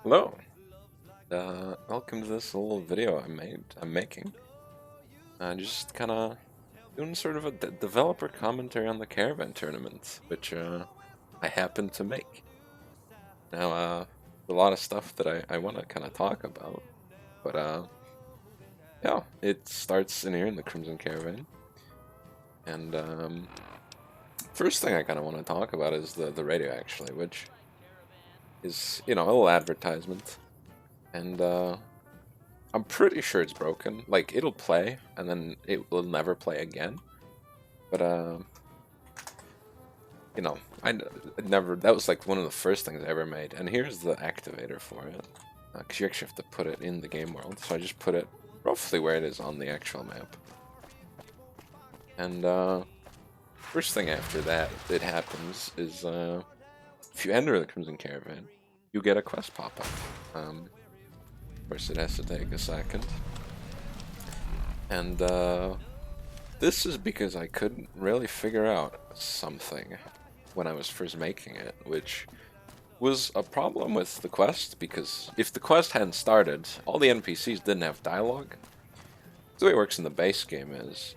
Hello. Welcome to this little video I'm making. Just kind of doing sort of a developer commentary on the Caravan Tournament, which I happen to make. Now, a lot of stuff that I want to kind of talk about, but yeah, it starts in here in the Crimson Caravan, and first thing I kind of want to talk about is the radio actually, which is a little advertisement, and I'm pretty sure it's broken. Like, it'll play, and then it will never play again. But, I never... That was, like, one of the first things I ever made. And here's the activator for it. Because you actually have to put it in the game world. So I just put it roughly where it is on the actual map. And, first thing after that happens is, if you enter the Crimson Caravan, you get a quest pop-up. Of course, it has to take a second. And this is because I couldn't really figure out something when I was first making it, which was a problem with the quest, because if the quest hadn't started, all the NPCs didn't have dialogue. The way it works in the base game is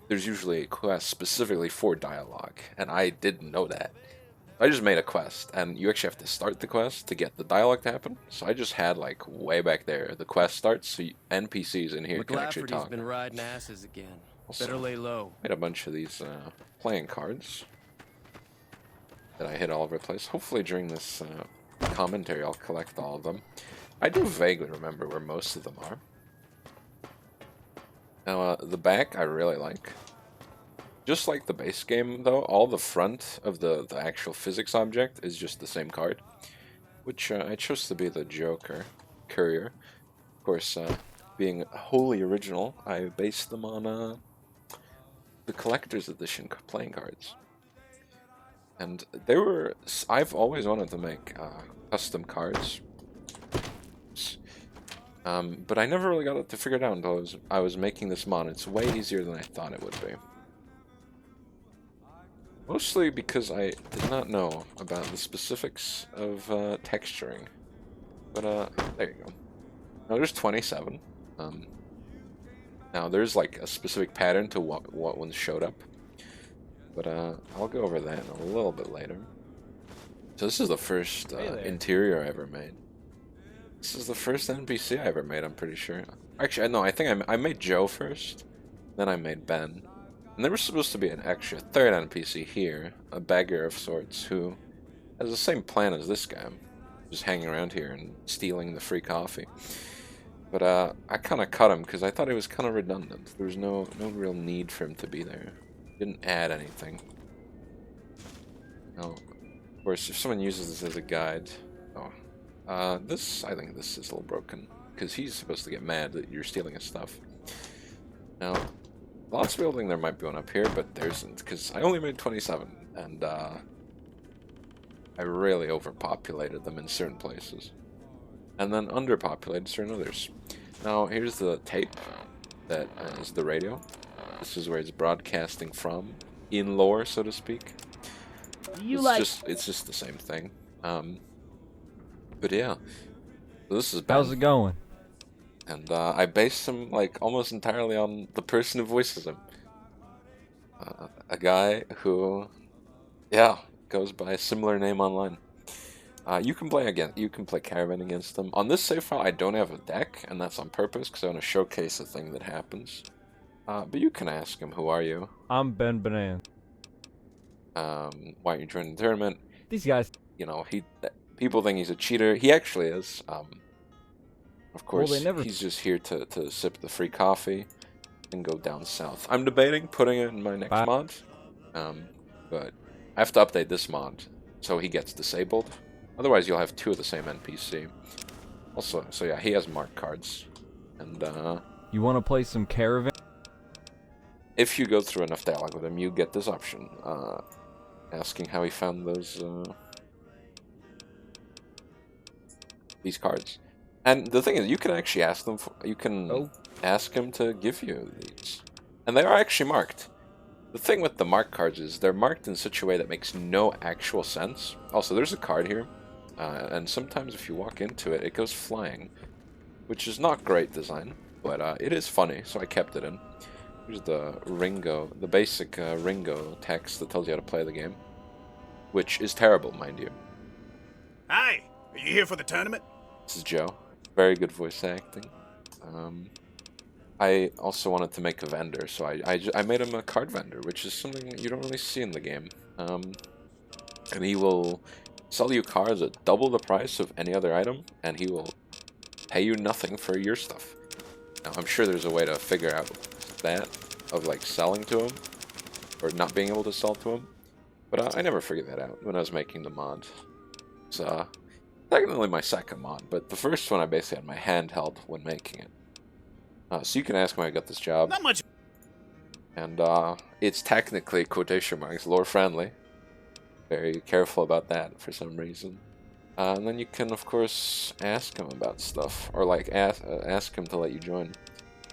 there's usually a quest specifically for dialogue, and I didn't know that. I just made a quest, and you actually have to start the quest to get the dialogue to happen. So I just had, like, way back there, the quest starts, so NPCs in here can actually talk. Been riding asses again. Also, better lay low. I made a bunch of these playing cards that I hid all over the place. Hopefully during this commentary I'll collect all of them. I do vaguely remember where most of them are. Now, the back I really like. Just like the base game, though, all the front of the actual physics object is just the same card, which I chose to be the Joker, Courier. Of course, being wholly original, I based them on the Collector's Edition playing cards. And they were... I've always wanted to make custom cards, but I never really got it to figure it out until I was making this mod. It's way easier than I thought it would be. Mostly because I did not know about the specifics of texturing. But, there you go. Now, there's 27. Now, there's, like, a specific pattern to what ones showed up. But, I'll go over that a little bit later. So this is the first interior I ever made. This is the first NPC I ever made, I'm pretty sure. Actually, no, I think I made Joe first. Then I made Ben. And there was supposed to be an extra third NPC here, a beggar of sorts, who has the same plan as this guy, just hanging around here and stealing the free coffee. But I kind of cut him because I thought it was kind of redundant. There was no real need for him to be there. Didn't add anything. Now, of course, if someone uses this as a guide, I think this is a little broken because he's supposed to get mad that you're stealing his stuff. Now. Lots of building there might be one up here, but there isn't, because I only made 27, and I really overpopulated them in certain places. And then underpopulated certain others. Now, here's the tape that is the radio. This is where it's broadcasting from, in lore, so to speak. It's just the same thing. But yeah, so this is Ben. How's it going? And I based him, like, almost entirely on the person who voices him. A guy who, yeah, goes by a similar name online. You can play Caravan against him. On this save file, I don't have a deck, and that's on purpose, because I want to showcase a thing that happens. But you can ask him, who are you? I'm Ben Banan. Why are you joining the tournament? These guys... You know, people think he's a cheater. He actually is. Of course, he's just here to sip the free coffee and go down south. I'm debating putting it in my next mod, but I have to update this mod so he gets disabled. Otherwise, you'll have two of the same NPC. Also, so yeah, he has marked cards. And, You want to play some Caravan? if you go through enough dialogue with him, you get this option, asking how he found these cards. And the thing is, you can actually ask them. Ask him to give you these, and they are actually marked. The thing with the marked cards is they're marked in such a way that makes no actual sense. Also, there's a card here and sometimes if you walk into it, it goes flying, which is not great design, but it is funny, so I kept it in. Here's the Ringo, the basic Ringo text that tells you how to play the game, which is terrible, mind you. Hi, are you here for the tournament? This is Joe. Very good voice acting. I also wanted to make a vendor, so I made him a card vendor, which is something you don't really see in the game. And he will sell you cards at double the price of any other item, and he will pay you nothing for your stuff. Now, I'm sure there's a way to figure out that, of like selling to him, or not being able to sell to him, but I never figured that out when I was making the mod. It's technically my second mod, but the first one I basically had my hand held when making it. So you can ask him how I got this job. Not much. And it's technically, quotation marks, lore friendly. Very careful about that for some reason. And then you can, of course, ask him about stuff, or like ask him to let you join.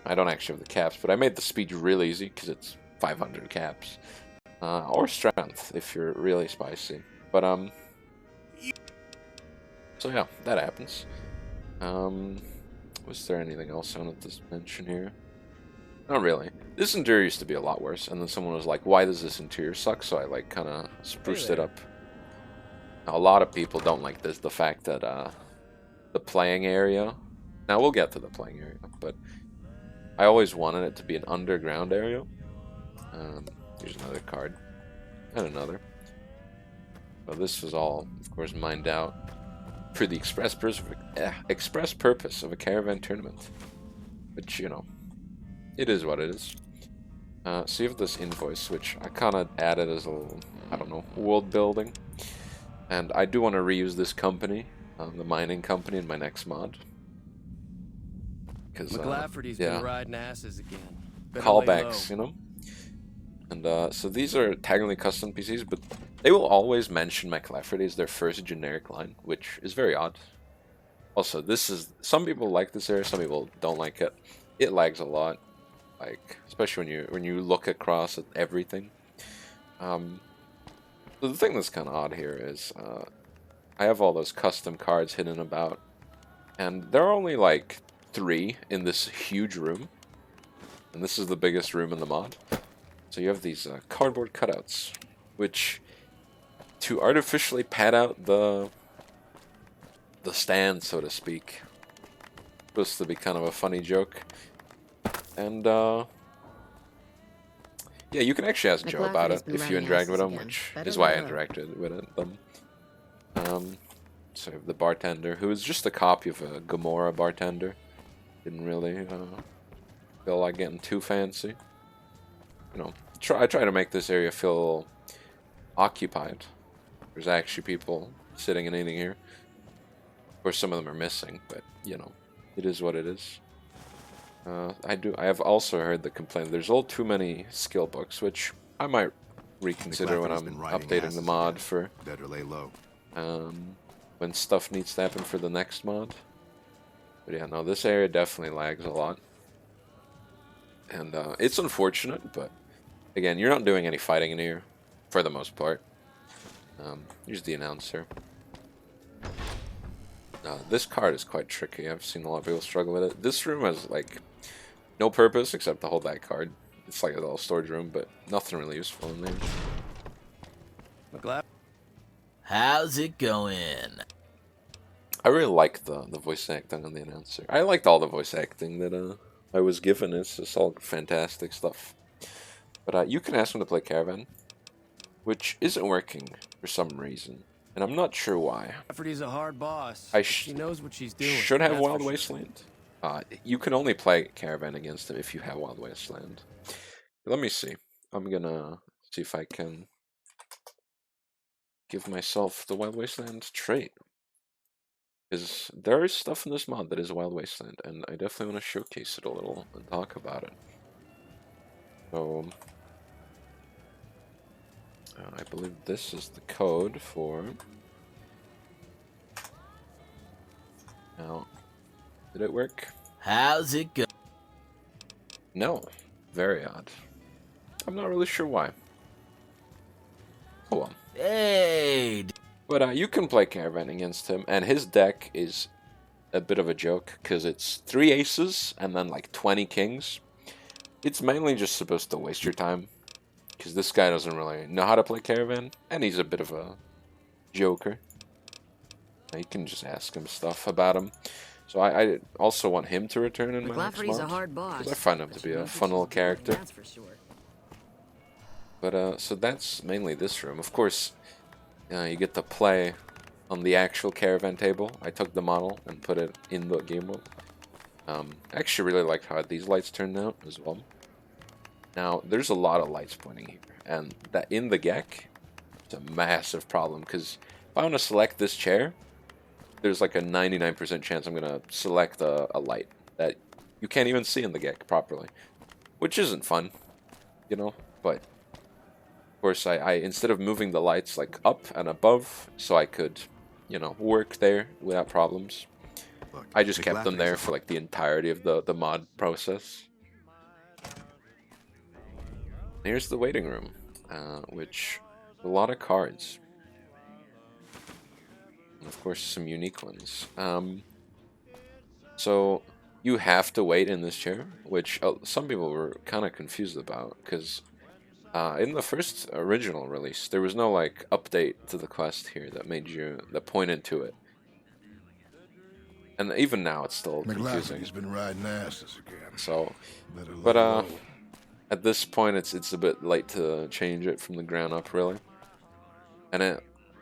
I don't actually have the caps, but I made the speed real easy because it's 500 caps, or strength if you're really spicy. But so yeah, that happens. Was there anything else I wanted to mention here? Not really. This interior used to be a lot worse, and then someone was like, why does this interior suck? So I like kind of spruced it up. Now, a lot of people don't like this, the fact that the playing area, now we'll get to the playing area, but I always wanted it to be an underground area. Here's another card, and another. So this was all, of course, mined out for the express purpose of a caravan tournament, which, you know, it is what it is. So you have this invoice, which I kind of added as a little, I don't know, world building. And I do want to reuse this company, the mining company, in my next mod. Because McLafferty's yeah, been riding asses again. callbacks, you know. And so these are technically custom PCs, but they will always mention McLafferty as their first generic line, which is very odd. Also, this is, some people like this area, some people don't like it. It lags a lot, like especially when you look across at everything. So the thing that's kind of odd here is I have all those custom cards hidden about, and there are only like 3 in this huge room, and this is the biggest room in the mod. So you have these cardboard cutouts, which, to artificially pad out the stand, so to speak, supposed to be kind of a funny joke. And yeah, you can actually ask Joe about it if you interact with him, which is why I interacted with them. So the bartender, who is just a copy of a Gamora bartender, didn't really feel like getting too fancy. You know, I try to make this area feel occupied. There's actually people sitting and eating here. Of course, some of them are missing, but you know, it is what it is. I have also heard the complaint there's all too many skill books, which I might reconsider when I'm updating the mod for Better lay low. when stuff needs to happen for the next mod. But yeah, no, this area definitely lags a lot, and it's unfortunate, but again, you're not doing any fighting in here for the most part. Here's the announcer. This card is quite tricky. I've seen a lot of people struggle with it. This room has like no purpose except to hold that card. It's like a little storage room, but nothing really useful in there. McLaughlin. How's it going? I really like the voice acting on the announcer. I liked all the voice acting that I was given. It's just all fantastic stuff. But you can ask him to play Caravan, which isn't working for some reason, and I'm not sure why. McLafferty's a hard boss. I She knows what she's doing. should have that's Wild for sure. Wasteland. You can only play Caravan against him if you have Wild Wasteland. Let me see. I'm gonna see if I can give myself the Wild Wasteland trait. Because there is stuff in this mod that is Wild Wasteland, and I definitely want to showcase it a little and talk about it. So, I believe this is the code for... Now, did it work? How's it going? No. Very odd. I'm not really sure why. Oh well. Hey. But you can play Caravan against him, and his deck is a bit of a joke, because it's 3 aces and then like 20 kings. It's mainly just supposed to waste your time, because this guy doesn't really know how to play Caravan, and he's a bit of a joker. You can just ask him stuff about him. So I also want him to return in my next McLaughley's a mod, hard boss. because I find him to be a fun little character. That's for sure. But so that's mainly this room. Of course, you get to play on the actual Caravan table. I took the model and put it in the game mode. I actually really liked how these lights turned out as well. Now, there's a lot of lights pointing here, and that in the GEC, it's a massive problem, because if I want to select this chair, there's like a 99% chance I'm going to select a light that you can't even see in the GEC properly, which isn't fun, you know, but of course I instead of moving the lights like up and above so I could, you know, work there without problems, Look, I just kept them McLaughley's there a- for like the entirety of the mod process. Here's the waiting room, which a lot of cards. And of course, some unique ones. So you have to wait in this chair, which some people were kind of confused about, because in the first original release, there was no like update to the quest here that pointed to it. And even now, it's still confusing. McLaughley's been riding asses again. So, Let her but lay low. at this point, it's a bit late to change it from the ground up, really. And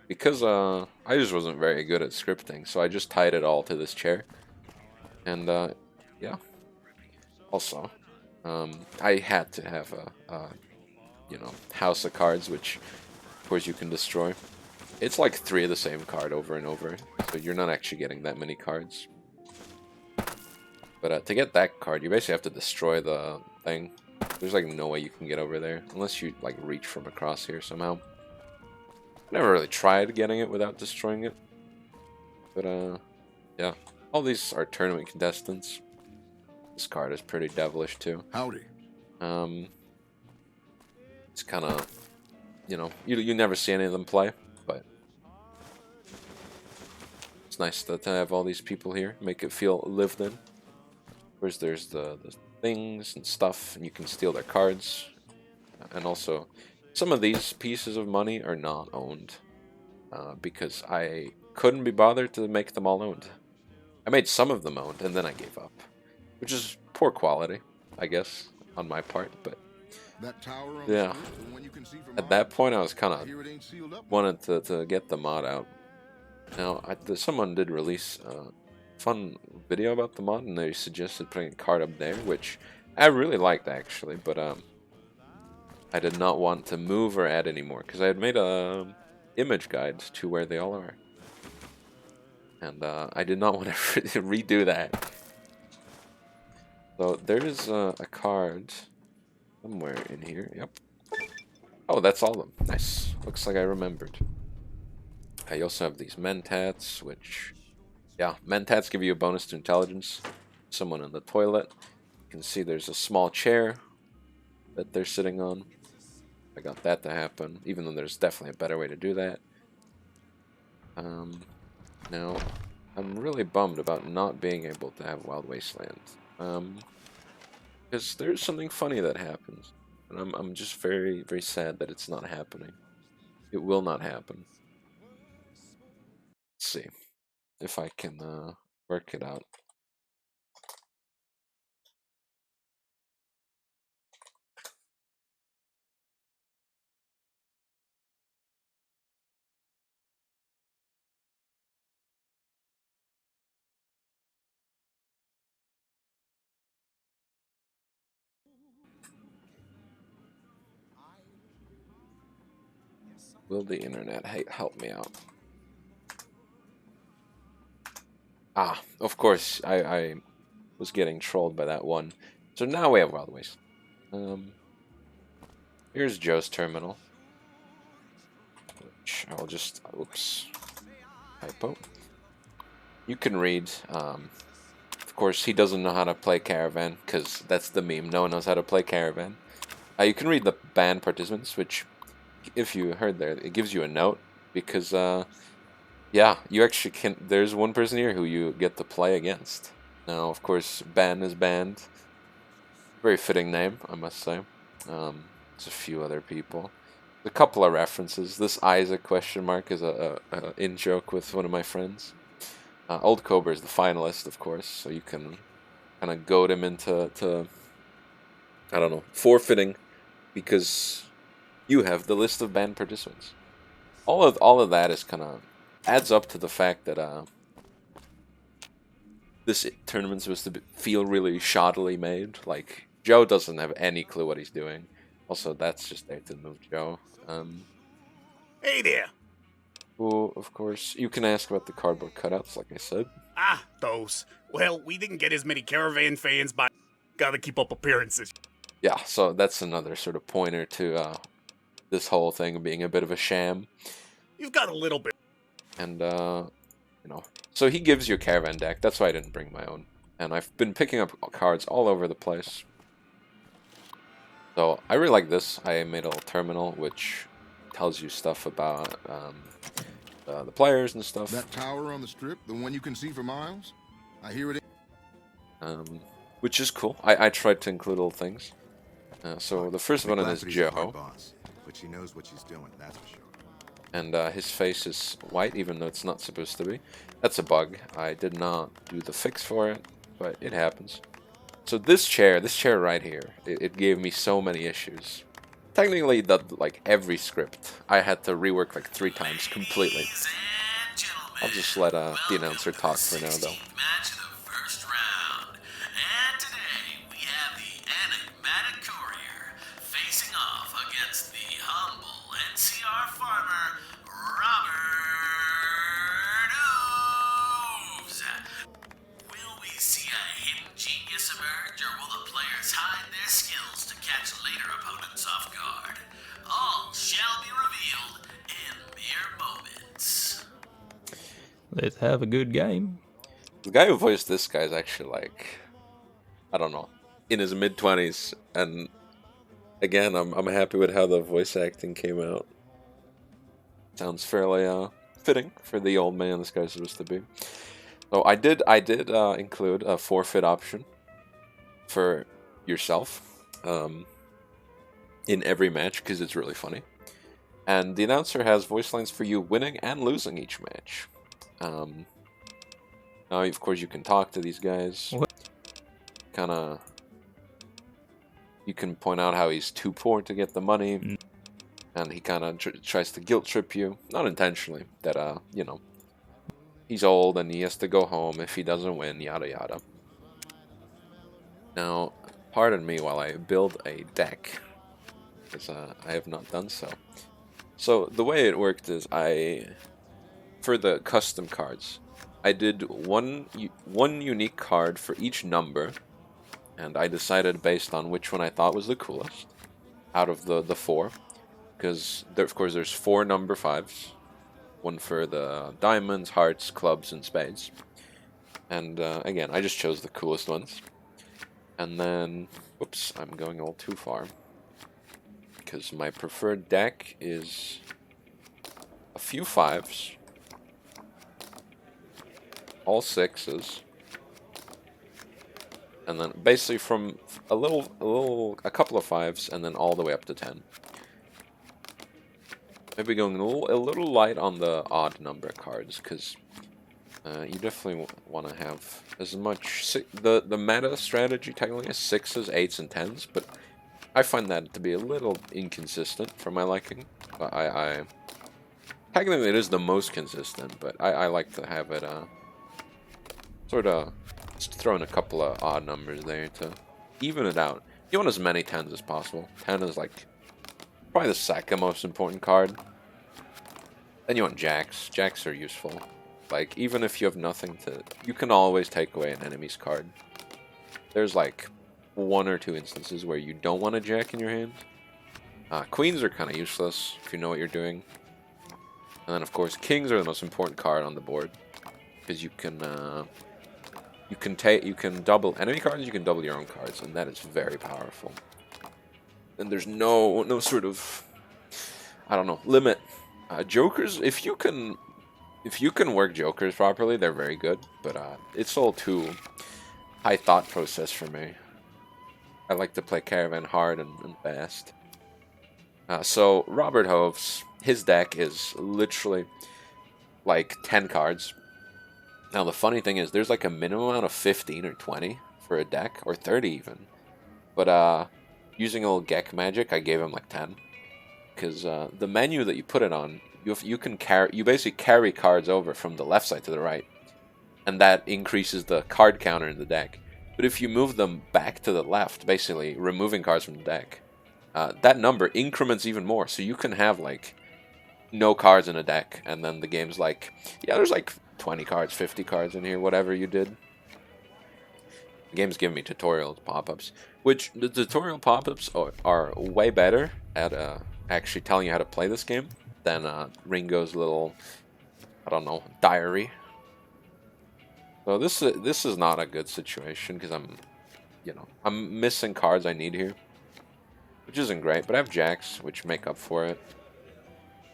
because I just wasn't very good at scripting, so I just tied it all to this chair. And yeah. Also, I had to have a you know, house of cards, which of course you can destroy. It's like 3 of the same card over and over, so you're not actually getting that many cards. But to get that card, you basically have to destroy the thing. There's like no way you can get over there, unless you like reach from across here somehow. Never really tried getting it without destroying it. But yeah. All these are tournament contestants. This card is pretty devilish too. Howdy. It's kind of, you know, you never see any of them play, but it's nice to have all these people here, make it feel lived in. Of course, there's the things and stuff, and you can steal their cards. And also, some of these pieces of money are not owned, because I couldn't be bothered to make them all owned. I made some of them owned, and then I gave up, which is poor quality, I guess, on my part, but That tower on yeah. the street, the one you can see from At that point, I was kind I of hear it ain't sealed up. wanted to get the mod out. Now, someone did release a fun video about the mod, and they suggested putting a card up there, which I really liked actually, but I did not want to move or add any more, because I had made a image guide to where they all are, and I did not want to redo that. So there is a card somewhere in here. Yep. Oh, that's all of them. Nice. Looks like I remembered. I also have these mentats, which, yeah, mentats give you a bonus to intelligence. Someone in the toilet. You can see there's a small chair that they're sitting on. I got that to happen, even though there's definitely a better way to do that. Now, I'm really bummed about not being able to have Wild Wasteland. Because there's something funny that happens. And I'm just very, very sad that it's not happening. It will not happen. Let's see if I can work it out. Will the internet help me out? Ah, of course, I was getting trolled by that one. So now we have Wild Waste. Here's Joe's terminal. Which I'll just, oops, typo. You can read, of course, he doesn't know how to play Caravan, because that's the meme, no one knows how to play Caravan. You can read the band participants, which, if you heard there, it gives you a note, because Yeah, you actually can. There's one person here who you get to play against. Now, of course, Ben is banned. Very fitting name, I must say. There's a few other people. A couple of references. This Isaac question mark is a in joke with one of my friends. Old Cobra is the finalist, of course, so you can kind of goad him into I don't know, forfeiting because you have the list of banned participants. All of that is kind of adds up to the fact that this tournament's supposed to feel really shoddily made. Like Joe doesn't have any clue what he's doing. Also, that's just there to move Joe. Hey there. Who, of course, you can ask about the cardboard cutouts, like I said. Ah, those. Well, we didn't get as many Caravan fans, but gotta keep up appearances. Yeah, so that's another sort of pointer to this whole thing being a bit of a sham. You've got a little bit. And, you know, so he gives you a caravan deck. That's why I didn't bring my own. And I've been picking up cards all over the place. So I really like this. I made a little terminal which tells you stuff about the players and stuff. That tower on the strip, the one you can see for miles? I hear it. Which is cool. I tried to include little things. So the first one is Joe. But she knows what she's doing, that's for sure. And his face is white, even though it's not supposed to be. That's a bug. I did not do the fix for it, but it happens. So this chair right here, it gave me so many issues. Technically, like every script, I had to rework like 3 times completely. I'll just let the announcer talk for now, though. Match of the first round. And today we have the enigmatic courier facing off against the humble NCR farmer, Robert Hooves. Will we see a hidden genius emerge, or will the players hide their skills to catch later opponents off guard? All shall be revealed in mere moments. Let's have a good game. The guy who voiced this guy is actually like, I don't know, in his mid-20s, and again, I'm happy with how the voice acting came out. Sounds fairly fitting for the old man this guy's supposed to be. So I did include a forfeit option for yourself in every match because it's really funny, and the announcer has voice lines for you winning and losing each match. Now, of course, you can talk to these guys. You can point out how he's too poor to get the money, and he kind of tries to guilt trip you, not intentionally, that you know, he's old and he has to go home if he doesn't win, yada yada. Now, pardon me while I build a deck, because I have not done so. So the way it worked is for the custom cards, I did one unique card for each number, and I decided based on which one I thought was the coolest out of the 4, because of course there's 4 number 5s, one for the diamonds, hearts, clubs, and spades, and again I just chose the coolest ones. And then, whoops, I'm going a little too far, because my preferred deck is a few 5s, all 6s, and then basically from a couple of 5s, and then all the way up to 10. Maybe going a little light on the odd number cards, because you definitely want to have as much. The meta strategy technically is 6s, 8s, and 10s, but I find that to be a little inconsistent for my liking. Technically it is the most consistent, but I like to have it sort of just throw in a couple of odd numbers there to even it out. You want as many 10s as possible. 10 is like probably the second most important card. Then you want jacks. Jacks are useful. Like, even if you have nothing to... You can always take away an enemy's card. There's like 1 or 2 instances where you don't want a jack in your hand. Queens are kind of useless if you know what you're doing. And then, of course, kings are the most important card on the board, because you can double enemy cards, you can double your own cards, and that is very powerful. And there's no sort of, I don't know, limit. Jokers, if you can if you can work jokers properly, they're very good. But it's all too high thought process for me. I like to play Caravan hard and fast. So Robert Hove's, his deck is literally like 10 cards. Now the funny thing is there's like a minimum amount of 15 or 20 for a deck, or 30 even. But using a little Gek magic, I gave him like 10. Because the menu that you put it on, you basically carry cards over from the left side to the right. And that increases the card counter in the deck. But if you move them back to the left, basically removing cards from the deck, that number increments even more. So you can have like no cards in a deck, and then the game's like, yeah, there's like 20 cards, 50 cards in here, whatever you did. The game's giving me tutorial pop-ups, which the tutorial pop-ups are way better at actually telling you how to play this game than Ringo's little, I don't know, diary. So this is not a good situation because I'm missing cards I need here, which isn't great. But I have jacks, which make up for it.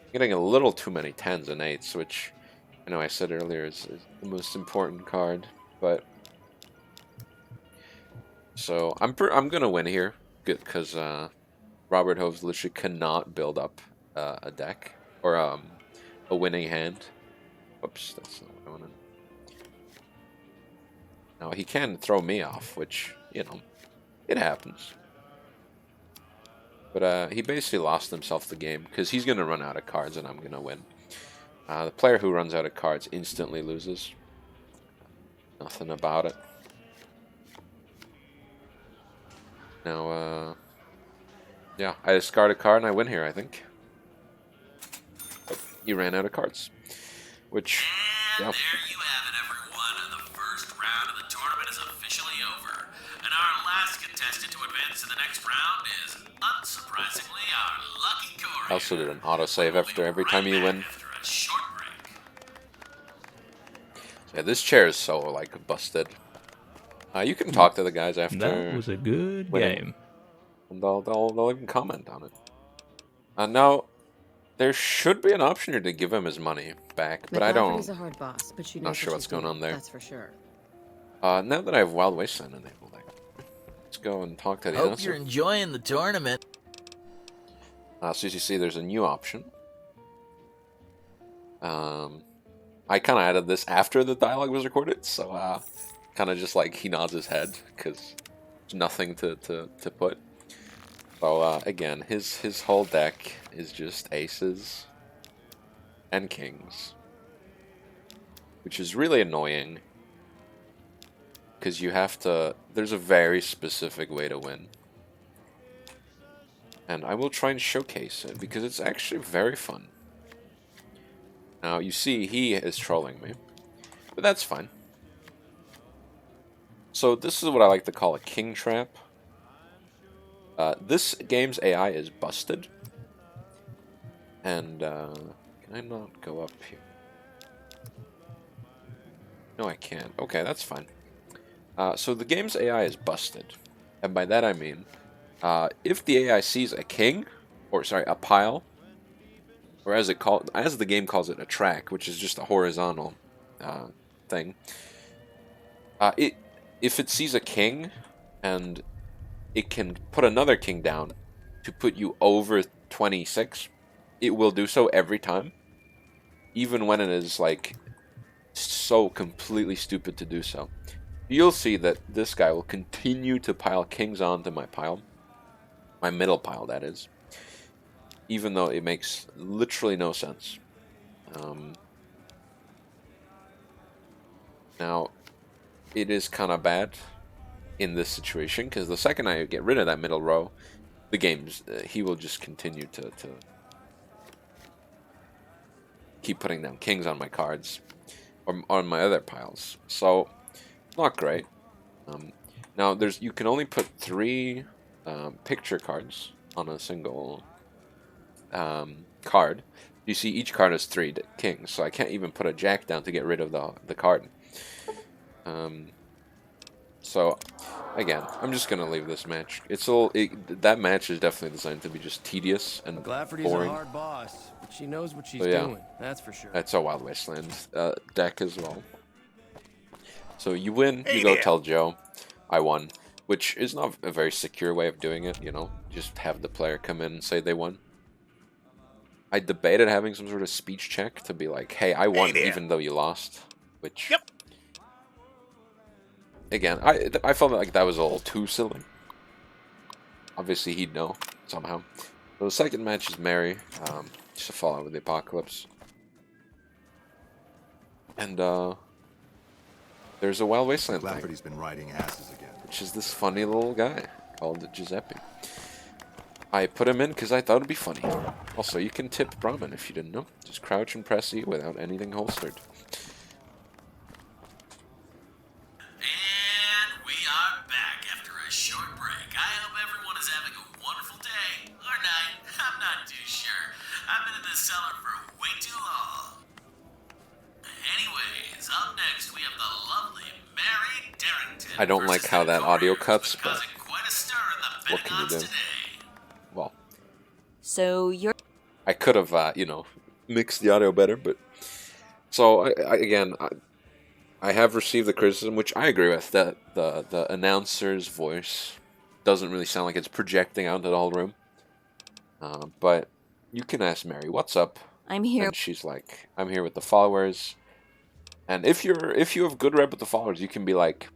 I'm getting a little too many 10s and 8s, which I know I said earlier is the most important card. But so I'm gonna win here, good, because Robert Hoves literally cannot build up a deck or a winning hand. Whoops, that's not what I wanted. Now, he can throw me off, which, you know, it happens. But he basically lost himself the game, because he's going to run out of cards and I'm going to win. The player who runs out of cards instantly loses. Nothing about it. Now, yeah, I discard a card and I win here, I think. But he ran out of cards. Which, And yeah. there you have it, everyone. The first round of the tournament is officially over. And our last contestant to advance to the next round is, unsurprisingly, our lucky courier. I also did an autosave after every time you win. After a short break. Yeah, this chair is so, like, busted. You can talk to the guys after. That was a good winning. game. And they'll even comment on it. Now, there should be an option here to give him his money back, but I don't. Is a hard boss, but she knows Not sure what what's she's going doing, on there. That's for sure. Now that I have Wild Wasteland enabled, let's go and talk to the Hope announcer. you're enjoying the tournament. So as you see, there's a new option. I kind of added this after the dialogue was recorded, so kind of just like he nods his head because there's nothing to put. So again, his whole deck is just aces and kings, which is really annoying because you have to. There's a very specific way to win. And I will try and showcase it because it's actually very fun. Now, you see, he is trolling me, but that's fine. So this is what I like to call a king trap. This game's AI is busted. And, can I not go up here? No, I can't. Okay, that's fine. So the game's AI is busted. And by that I mean, if the AI sees a king, or sorry, a pile, or as the game calls it, a track, which is just a horizontal thing. If it sees a king, and it can put another king down to put you over 26, it will do so every time, even when it is like so completely stupid to do so. You'll see that this guy will continue to pile kings onto my pile. My middle pile, that is. Even though it makes literally no sense. Now, it is kind of bad in this situation, because the second I get rid of that middle row, the game's, he will just continue to keep putting down kings on my cards, or on my other piles. So, not great. Now, you can only put 3 picture cards on a single card. You see, each card has 3 kings, so I can't even put a jack down to get rid of the card. So, again, I'm just gonna leave this match. That match is definitely designed to be just tedious and McLafferty's boring. a hard boss, but she knows what she's So, yeah. doing. That's for sure. That's a Wild Wasteland deck as well. So you win, Hey you go there. tell Joe, I won, which is not a very secure way of doing it, you know, just have the player come in and say they won. I debated having some sort of speech check to be like, hey, I won there. even though you lost, which, Yep. again, I felt like that was a little too silly. Obviously he'd know, somehow. So the second match is Mary, just to follow with the Apocalypse. And, there's a Wild Wasteland thing, Lafferty's been riding asses again. which is this funny little guy called Giuseppe. I put him in because I thought it'd be funny. Also, you can tip Brahmin if you didn't know. Just crouch and press E without anything holstered. And we are back after a short break. I hope everyone is having a wonderful day or night. I'm not too sure. I've been in the cellar for way too long. Anyways, up next we have the lovely Mary Darrington. I don't like versus how the that audio Couriers, cuts, which but causing quite a stir in the what can you betting odds do? today. Well, So you're I could have, you know, mixed the audio better, but... So, again, I have received the criticism, which I agree with, that the announcer's voice doesn't really sound like it's projecting out into the whole room. But you can ask Mary, what's up? I'm here. And she's like, I'm here with the followers. And if you have good rep with the followers, you can be like,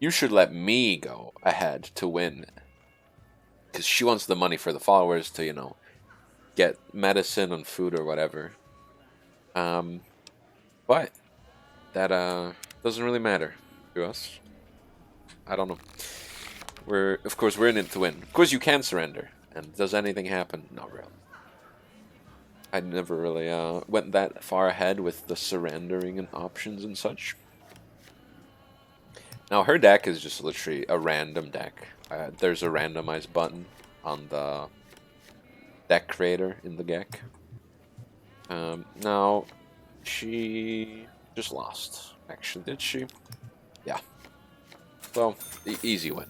you should let me go ahead to win. Because she wants the money for the followers to, you know, get medicine and food or whatever. But that doesn't really matter to us. I don't know. Of course we're in it to win. Of course you can surrender. And does anything happen? Not really. I never really went that far ahead with the surrendering and options and such. Now her deck is just literally a random deck. There's a randomize button on the deck creator in the deck. Now she just lost. Actually, did she? Yeah. So easy win.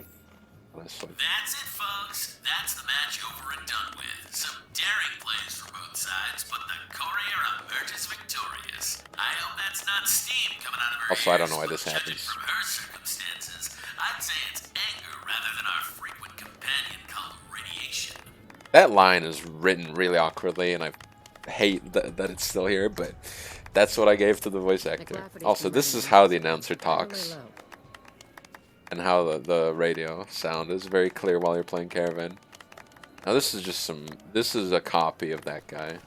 Honestly. That's it, folks. That's the match over and done with. Some daring plays for both sides, but the Courier emerges victorious. I hope that's not steam coming out of her Also, I don't ears, know why but this judging happens. from her circumstances, I'd say it's anger rather than our frequent companion called radiation. That line is written really awkwardly, and I hate that it's still here, but that's what I gave to the voice actor. Also, this is how the announcer talks, and how the radio sound is very clear while you're playing Caravan. Now this is just this is a copy of that guy,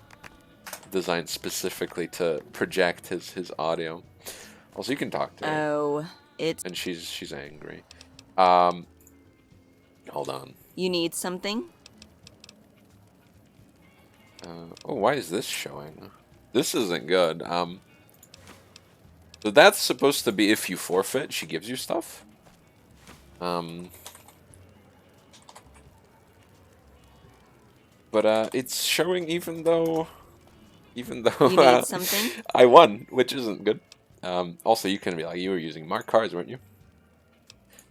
designed specifically to project his audio. Also, you can talk to her, Oh, it's and she's angry. Hold on. you need something? Oh, why is this showing? This isn't good. So that's supposed to be if you forfeit, she gives you stuff. But it's showing even though You need something? I won, which isn't good. Also, you can be like, you were using mark cards, weren't you?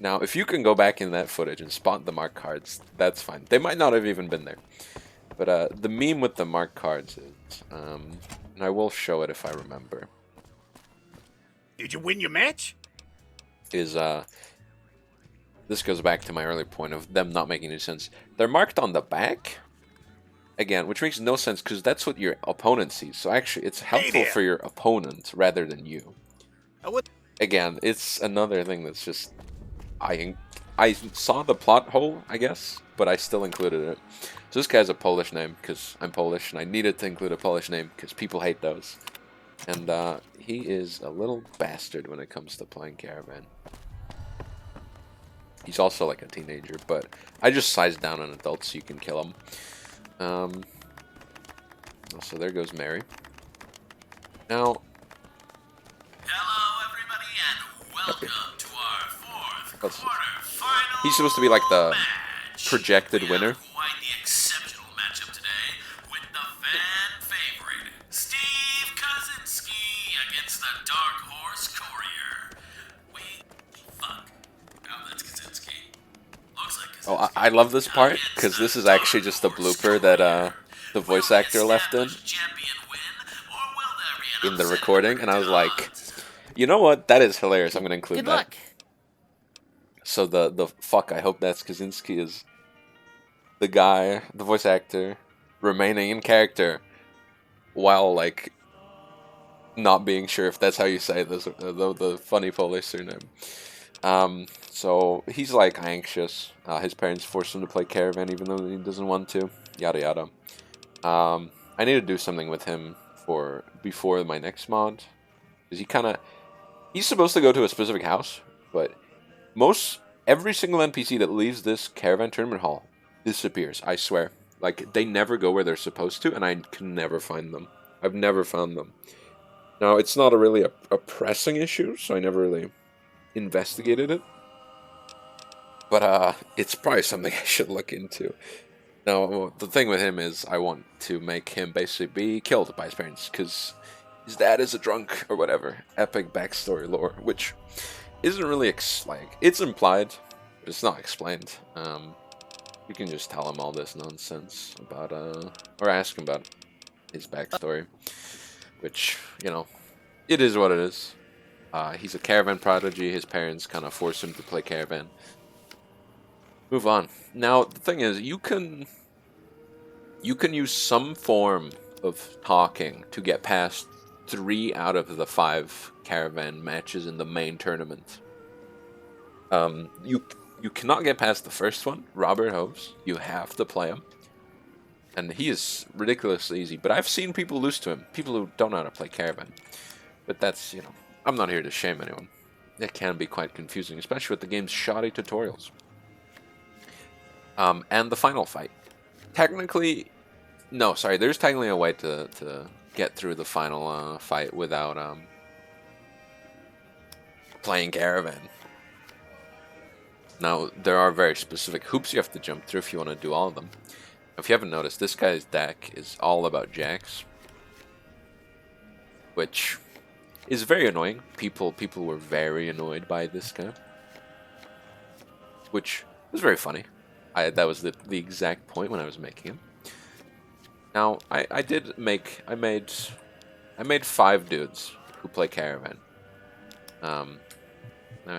Now, if you can go back in that footage and spot the mark cards, that's fine. They might not have even been there. But the meme with the mark cards is, and I will show it if I remember, Did you win your match? is, this goes back to my earlier point of them not making any sense. They're marked on the back, again, which makes no sense because that's what your opponent sees. So actually, it's helpful there. for your opponent rather than you. I would. Again, it's another thing that's just, I saw the plot hole, I guess, but I still included it. So this guy's a Polish name because I'm Polish, and I needed to include a Polish name because people hate those. And he is a little bastard when it comes to playing Caravan. He's also like a teenager, but I just sized down an adult so you can kill him. So there goes Mary. Now, Hello, everybody, and welcome to our fourth Let's- quarterfinal. he's supposed to be like the match. projected We winner. have quite the exceptional matchup today with the fan favorite Steve Kaczynski against the Dark Horse Courier. Oh, that's Kaczynski. Looks like Oh, Kaczynski. I love this part because this is actually just the blooper that the voice actor left in the recording, and I was like, you know what? That is hilarious. I'm gonna include Good that. luck. So the fuck, I hope that's Kaczynski is the guy, the voice actor, remaining in character while like not being sure if that's how you say this, the funny Polish surname. So he's like anxious. His parents force him to play Caravan even though he doesn't want to. Yada yada. I need to do something with him for before my next mod, because he's supposed to go to a specific house, but every single NPC that leaves this Caravan Tournament hall disappears. I swear, like they never go where they're supposed to, and I can never find them. I've never found them. Now it's not really a pressing issue, so I never really investigated it. But it's probably something I should look into. Now, the thing with him is I want to make him basically be killed by his parents, because his dad is a drunk, or whatever. Epic backstory lore, which isn't really, it's implied, but it's not explained. You can just tell him all this nonsense about, or ask him about his backstory, which, you know, it is what it is. He's a Caravan prodigy, his parents kind of force him to play Caravan. Move on. Now, the thing is, you can use some form of talking to get past 3 out of the 5 Caravan matches in the main tournament. You cannot get past the first one, Robert Hoves. You have to play him. And he is ridiculously easy, but I've seen people lose to him. People who don't know how to play Caravan. But that's, you know, I'm not here to shame anyone. It can be quite confusing, especially with the game's shoddy tutorials. And the final fight. Technically, no, sorry, there's technically a way to get through the final fight without playing Caravan. Now, there are very specific hoops you have to jump through if you want to do all of them. If you haven't noticed, this guy's deck is all about jacks, which is very annoying. People were very annoyed by this guy, which was very funny. That was the exact point when I was making him. Now, I made 5 dudes who play Caravan. Now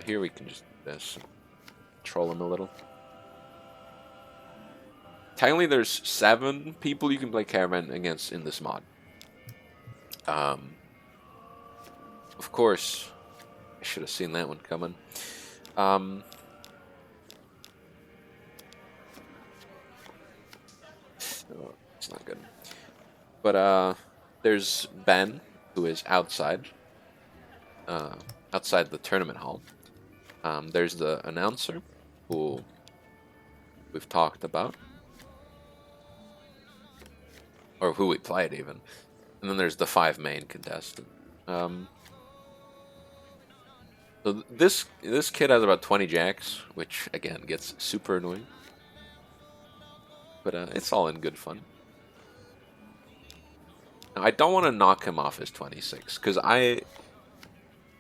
here we can just do this, troll him a little. Technically, there's 7 people you can play Caravan against in this mod. Of course, I should have seen that one coming. Oh, it's not good. But there's Ben, who is outside the tournament hall. There's the announcer, who we've talked about, or who we played even. And then there's the 5 main contestants. So this kid has about 20 jacks, which again gets super annoying. But it's all in good fun. Now, I don't want to knock him off his 26, because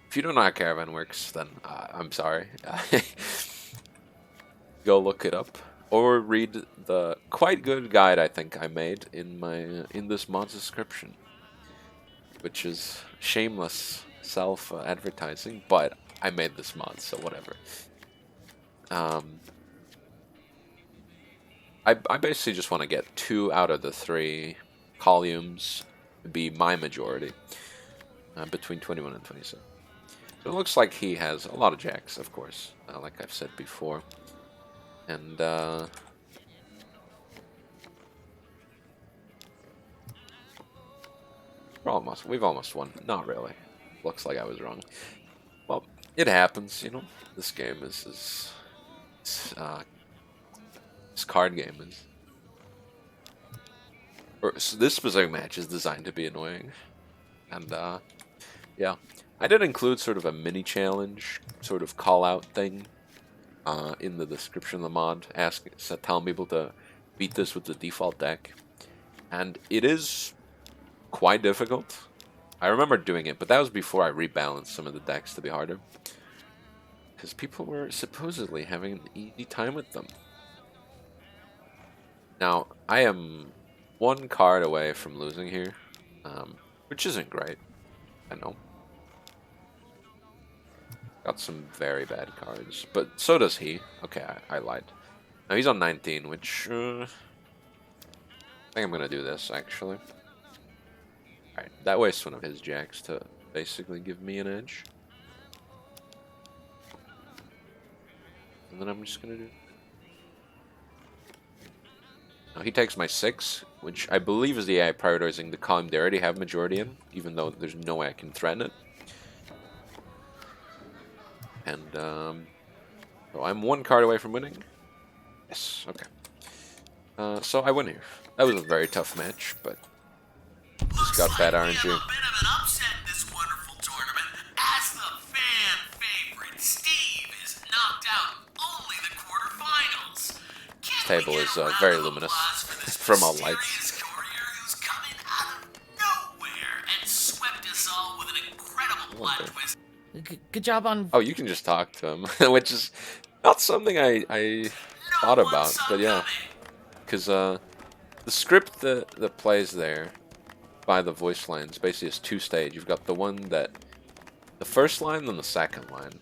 if you don't know how Caravan works, then I'm sorry. Go look it up, or read the quite good guide I think I made in this mod's description, which is shameless self-advertising, but I made this mod, so whatever. I basically just want to get 2 out of the 3 columns to be my majority, between 21 and 27. So it looks like he has a lot of jacks, of course, like I've said before. And we've almost won. Not really. Looks like I was wrong. Well, it happens, you know. This game is this card game is, so this specific match is designed to be annoying. And yeah, I did include sort of a mini challenge, sort of call out thing in the description of the mod, telling people to beat this with the default deck, and it is quite difficult. I remember doing it, but that was before I rebalanced some of the decks to be harder. because people were supposedly having an easy time with them. Now, I am 1 card away from losing here, which isn't great, I know. Got some very bad cards, but so does he. Okay, I lied. Now he's on 19, which, I think I'm going to do this, actually. Alright, that wastes one of his jacks to basically give me an edge. And then I'm just going to do... Now he takes my 6, which I believe is the AI prioritizing the column they already have majority in, even though there's no way I can threaten it. And, so I'm 1 card away from winning. Yes, okay. So I win here. That was a very tough match, but just got bad RNG. We have a bit of an upset in this wonderful tournament, as the fan favorite Steve is knocked out in only the quarterfinals. This table is very luminous from all lights. Courier who's coming out of nowhere and swept us all with an incredible plot twist. Good job on. Oh, you can just talk to him, which is not something I thought about, but yeah. Because the script that plays there by the voice lines basically is 2 stage. You've got the one that, the first line, then the second line.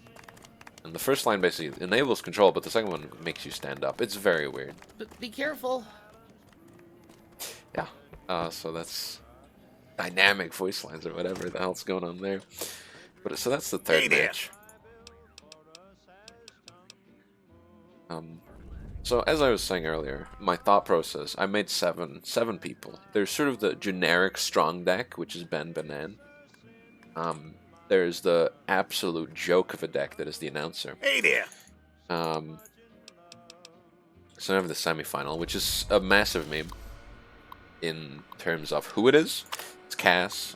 And the first line basically enables control, but the second one makes you stand up. It's very weird. But be careful. Yeah. So that's dynamic voice lines or whatever the hell's going on there. But so that's the 3rd match. So as I was saying earlier, my thought process, I made seven people. There's sort of the generic strong deck, which is Ben Banan. There's the absolute joke of a deck that is the announcer. Hey there. So I have the semifinal, which is a massive meme in terms of who it is. It's Cass.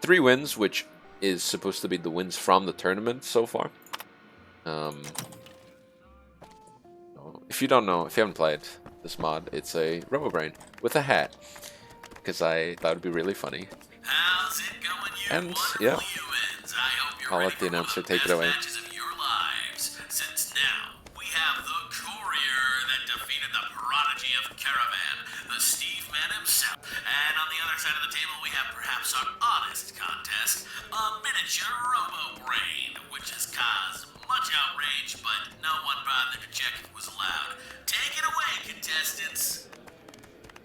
3 wins, which is supposed to be the wins from the tournament so far. If you don't know, if you haven't played this mod, it's a RoboBrain with a hat. Because I thought it'd be really funny. How's it going, you And, wonderful yeah. humans? I hope you're I'll ready let the for one of announcer the take it best away. matches of your lives. Since now, we have the courier that defeated the prodigy of Caravan, the Steve man himself. And on the other side of the table, we have perhaps our oddest contest, a miniature RoboBrain, which has caused much outrage, but no one bothered to check if it was allowed. Take it away, contestants.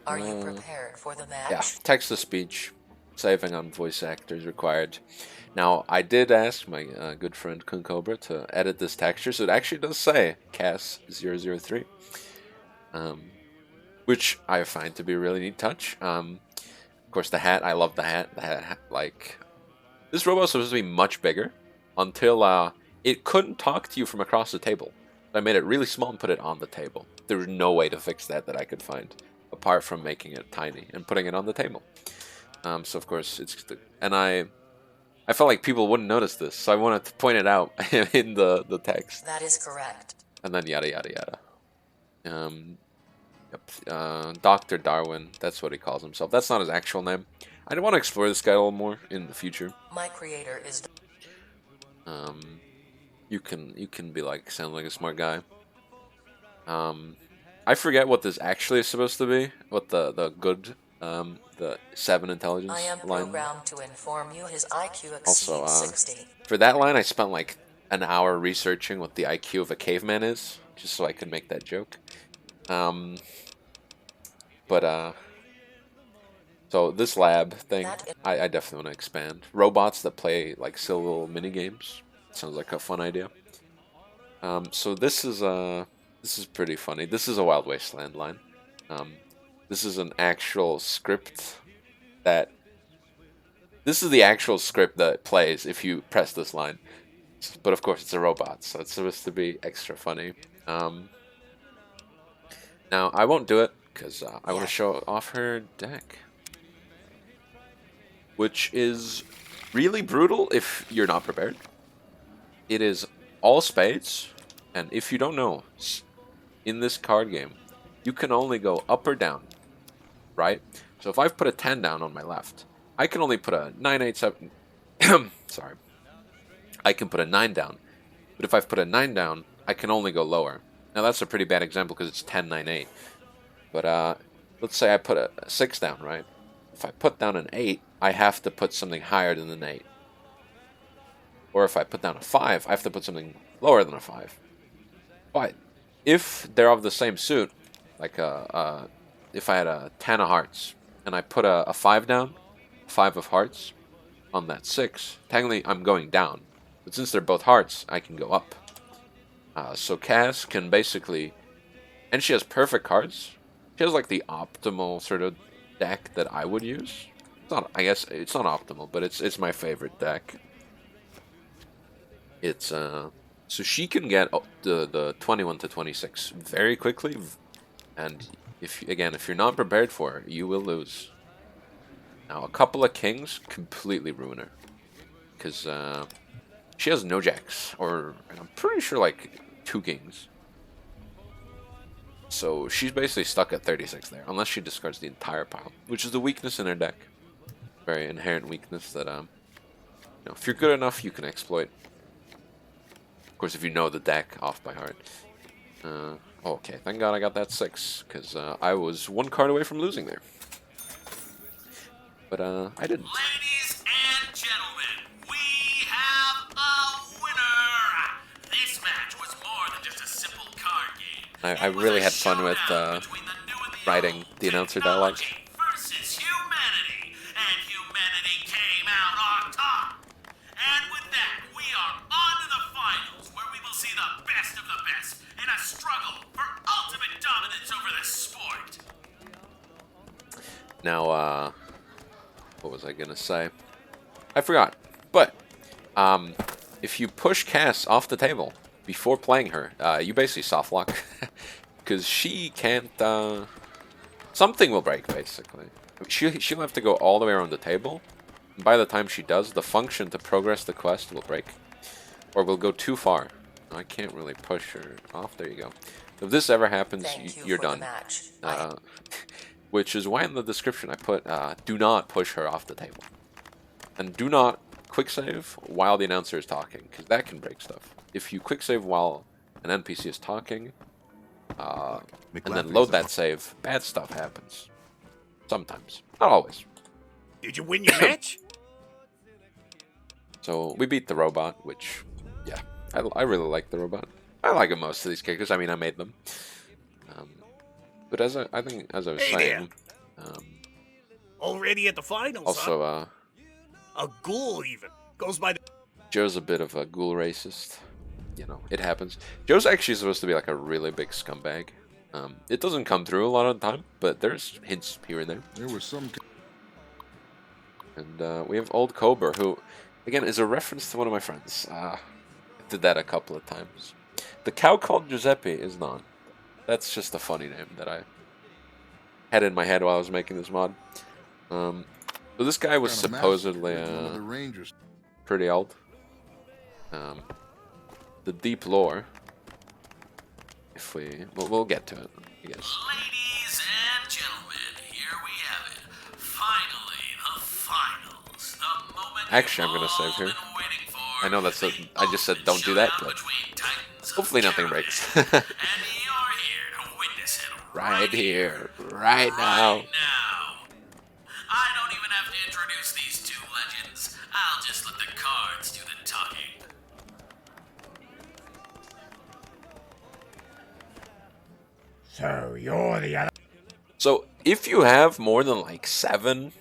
Are you prepared for the match? Yeah, text-to-speech. Saving on voice actors required. Now, I did ask my good friend Kun Cobra to edit this texture, so it actually does say Cass003. Which I find to be a really neat touch. Of course, the hat, I love the hat. The hat, like... This robot was supposed to be much bigger until it couldn't talk to you from across the table. I made it really small and put it on the table. There was no way to fix that I could find, apart from making it tiny and putting it on the table. So of course it's and I felt like people wouldn't notice this, so I wanted to point it out in the text. That is correct. And then yada yada yada. Dr. Darwin, that's what he calls himself. That's not his actual name. I want to explore this guy a little more in the future. My creator is. You can be like, sound like a smart guy. I forget what this actually is supposed to be. What the good the 7 intelligence I am line. programmed to inform you his IQ exceeds Also, 60. for that line, I spent like an hour researching what the IQ of a caveman is, just so I could make that joke. So this lab thing, I definitely want to expand. Robots that play like silly little mini games. Sounds like a fun idea. So this is pretty funny. This is a Wild Wasteland line. This is an actual script that... This is the actual script that plays if you press this line. But of course it's a robot, so it's supposed to be extra funny. Now, I won't do it, because I want to show off her deck. Which is really brutal if you're not prepared. It is all spades, and if you don't know, in this card game, you can only go up or down, right? So if I've put a 10 down on my left, I can only put a 9, 8, 7... Sorry. I can put a 9 down But if I've put a 9 down, I can only go lower. Now that's a pretty bad example because it's 10, 9, 8. But let's say I put a 6 down, right? If I put down an 8, I have to put something higher than an 8. Or if I put down a 5, I have to put something lower than a 5. But if they're of the same suit, like if I had a 10 of hearts and I put a 5 down, 5 of hearts on that 6, technically I'm going down. But since they're both hearts, I can go up. So Cass can basically, and she has perfect cards. She has like the optimal sort of deck that I would use. It's not, I guess it's not optimal, but it's my favorite deck. It's so she can get the 21 to 26 very quickly, and if you're not prepared for it, you will lose. Now a couple of kings completely ruin her, because she has no jacks, or I'm pretty sure like 2 kings. So she's basically stuck at 36 there, unless she discards the entire pile, which is the weakness in her deck. Very inherent weakness that if you're good enough, you can exploit. Of course, if you know the deck off by heart. Okay, thank God I got that 6, because I was 1 card away from losing there. But I didn't. Ladies and gentlemen, we have a winner! This match was more than just a simple card game. I really had fun with writing the announcer dialogue. Versus humanity, and humanity came out on top. And with that, we are on to the finals, where we will see the best of the best in a struggle for ultimate dominance over this sport. Now, what was I gonna say? I forgot. But if you push Cass off the table before playing her, you basically soft lock, because she can't. Something will break basically. She'll have to go all the way around the table. And by the time she does, the function to progress the quest will break, or will go too far. I can't really push her off. There you go. If this ever happens, you're for the done. match. Which is why in the description I put, do not push her off the table. And do not quick save while the announcer is talking, because that can break stuff. If you quick save while an NPC is talking, and then load that save, bad stuff happens. Sometimes. Not always. Did you win your match? So, we beat the robot, which, yeah, I really like the robot. I like most of these characters. I mean, I made them. But I think, as I was saying, Already at the finals, also, huh? A ghoul even. Goes by the... Joe's a bit of a ghoul racist. You know, it happens. Joe's actually supposed to be like a really big scumbag. It doesn't come through a lot of the time, but there's hints here and there. There was some. And we have Old Cobra, who, again, is a reference to one of my friends. I did that a couple of times. The cow called Giuseppe is not. That's just a funny name that I had in my head while I was making this mod. So this guy was supposedly pretty old. The deep lore, if we'll get to it, I guess. Ladies and gentlemen, here we have it. Finally, the finals. The moment Actually, I'm gonna save here. I know that's I just said don't do that, but hopefully nothing breaks. And you're here to witness it Right here, right now. I don't even have to introduce these two legends. I'll just let the cards do the talking. So you're the other... So if you have more than like 7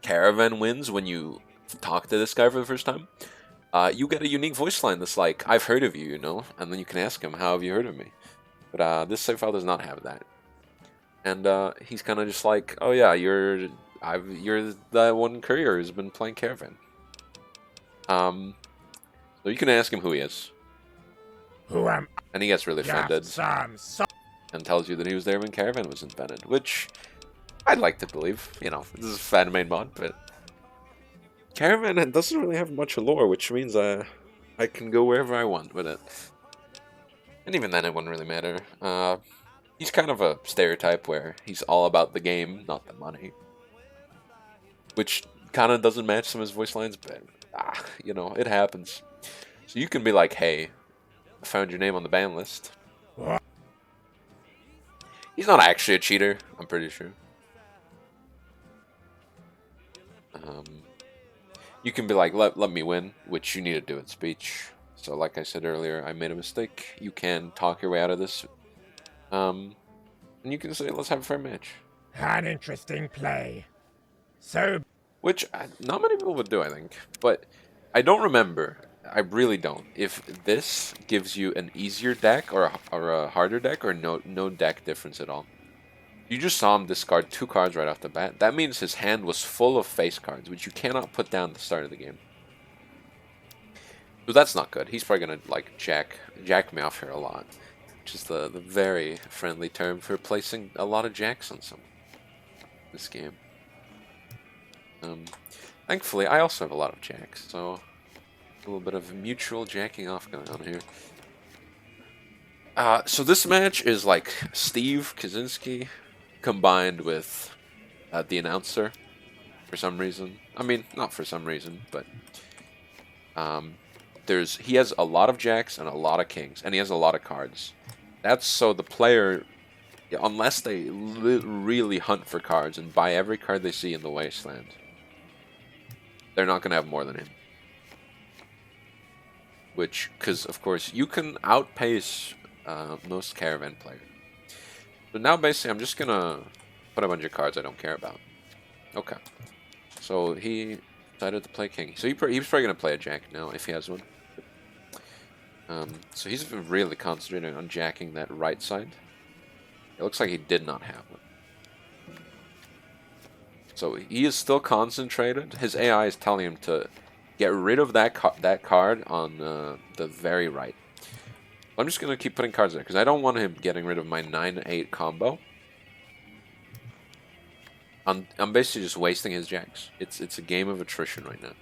caravan wins when you talk to this guy for the first time, you get a unique voice line that's like, I've heard of you, you know, and then you can ask him, how have you heard of me? But this save file does not have that. And he's kind of just like, oh yeah, you're that one courier who's been playing Caravan. So you can ask him who he is. Who am And he gets really offended some and tells you that he was there when Caravan was invented, which I'd like to believe. You know, this is a fan-made mod, but Caravan doesn't really have much lore, which means I can go wherever I want with it. And even then, it wouldn't really matter. He's kind of a stereotype where he's all about the game, not the money. Which kind of doesn't match some of his voice lines, but, you know, it happens. So you can be like, hey, I found your name on the ban list. He's not actually a cheater, I'm pretty sure. You can be like, let me win, which you need to do in speech. So like I said earlier, I made a mistake. You can talk your way out of this. And you can say, let's have a fair match. An interesting play. So... Which not many people would do, I think. But I don't remember. I really don't. If this gives you an easier deck or a harder deck or no deck difference at all. You just saw him discard 2 cards right off the bat. That means his hand was full of face cards, which you cannot put down at the start of the game. So that's not good. He's probably gonna like jack me off here a lot, which is the very friendly term for placing a lot of jacks on someone. This game. Thankfully, I also have a lot of jacks, so a little bit of mutual jacking off going on here. So this match is like Steve Kaczynski combined with the announcer for some reason. I mean, not for some reason, but he has a lot of jacks and a lot of kings, and he has a lot of cards. That's so the player, unless they really hunt for cards and buy every card they see in the wasteland, they're not going to have more than him. Which, because of course, you can outpace most Caravan players. But now basically I'm just going to put a bunch of cards I don't care about. Okay. So he decided to play king. So he's probably going to play a jack now if he has one. So he's really concentrating on jacking that right side. It looks like he did not have one. So he is still concentrated. His AI is telling him to get rid of that card on the very right. I'm just going to keep putting cards there because I don't want him getting rid of my 9-8 combo. I'm basically just wasting his jacks. It's a game of attrition right now.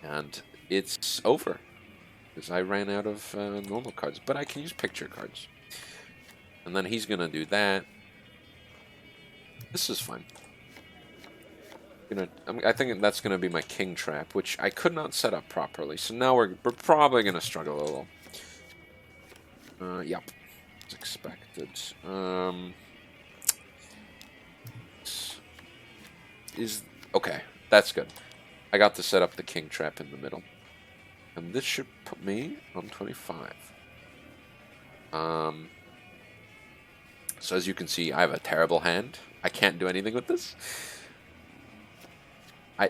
And it's over. Because I ran out of normal cards. But I can use picture cards. And then he's going to do that. This is fine. I think that's going to be my king trap, which I could not set up properly. So now we're probably going to struggle a little. Yep. As expected. Okay, that's good. I got to set up the king trap in the middle. And this should put me on 25. So as you can see, I have a terrible hand. I can't do anything with this.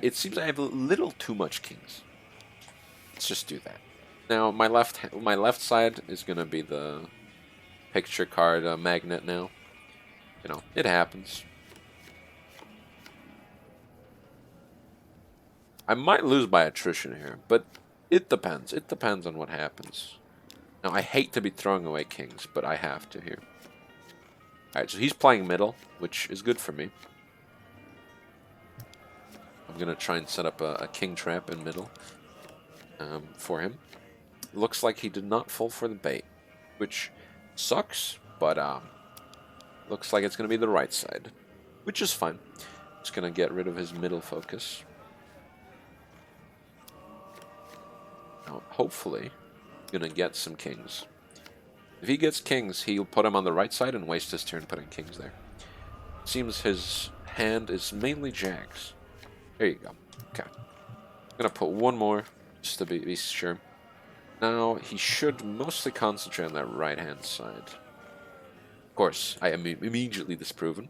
It seems I have a little too much kings. Let's just do that. Now my left side is gonna be the picture card magnet now. You know, it happens. I might lose by attrition here, but it depends. It depends on what happens. Now I hate to be throwing away kings, but I have to here. Alright, so he's playing middle, which is good for me. I'm going to try and set up a king trap in middle for him. Looks like he did not fall for the bait, which sucks, but looks like it's going to be the right side, which is fine. Just going to get rid of his middle focus. Now, hopefully, going to get some kings. If he gets kings, he'll put him on the right side and waste his turn putting kings there. Seems his hand is mainly jacks. There you go. Okay. I'm going to put one more, just to be sure. Now, he should mostly concentrate on that right-hand side. Of course, I am immediately disproven.